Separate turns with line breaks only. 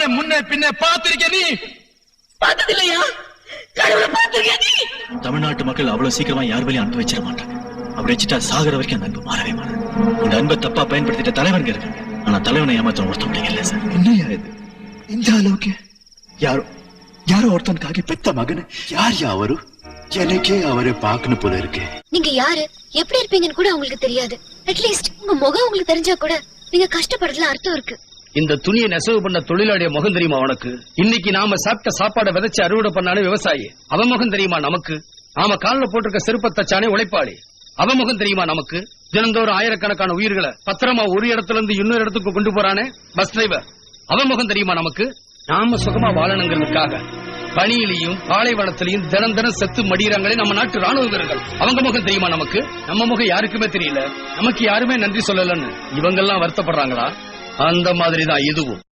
அவனை முன்ன பின்ன பார்த்திருக்க நீ?
பார்த்ததில்லையா? கடவுளை பார்த்திருக்கியா நீ?
தமிழ்நாட்டு மக்கள் அவ்வளவு சீக்கிரமா யார் வழியும் அனுப்பி வச்சிட மாட்டாங்க. அப்படி வச்சுட்டா சாகர வரைக்கும் அந்த அன்பு மாறவே மாறாது. இந்த அன்பை தப்பா பயன்படுத்திட்ட தலைவருங்க இருக்காங்க. ஆனா தலைவனை ஏமாத்த ஒருத்த முடியல சார்.
என்னையா இது இந்த அளவுக்கு? யாரோ ஒருத்தனுக்காக பெத்த மகனு. யார் அவரு? எனக்கே அவரை பார்க்கணும் போல இருக்கு.
நீங்க யாரு, எப்படி இருப்பீங்கன்னு கூட உங்களுக்கு தெரியாது. அட்லீஸ்ட் உங்க முகம் உங்களுக்கு தெரிஞ்சா கூட நீங்க கஷ்டப்படுறதுல அர்த்தம் இருக்கு.
இந்த துணியை நெசவு பண்ண தொழிலாளிய முகம் தெரியுமா உனக்கு? இன்னைக்கு நாம சாப்பிட்ட சாப்பாடை விதைச்சு அறுவடை பண்ணாலும் விவசாயி. அவன் முகம் தெரியுமா நமக்கு? நாம காலில் போட்டிருக்க செருப்பை தச்சானே உழைப்பாளி. அவன் முகம் தெரியுமா நமக்கு? தினந்தோறும் ஆயிரக்கணக்கான உயிர்களை பத்திரமா ஒரு இடத்துல இருந்து இன்னொரு இடத்துக்கு கொண்டு போறானே பஸ் டிரைவர். அவன் முகம் தெரியுமா நமக்கு? நாம சுகமா வாழணுங்கிறதுக்காக பனியிலையும் பாலைவனத்திலையும் தினம் தினம் செத்து மடிகிறாங்களே நம்ம நாட்டு ராணுவ வீரர்கள். அவங்க முகம் தெரியுமா நமக்கு? நம்ம முகம் யாருக்குமே தெரியல. நமக்கு யாருமே நன்றி சொல்லலன்னு இவங்கெல்லாம் வருத்தப்படுறாங்களா? அந்த மாதிரிதான் இதுவும்.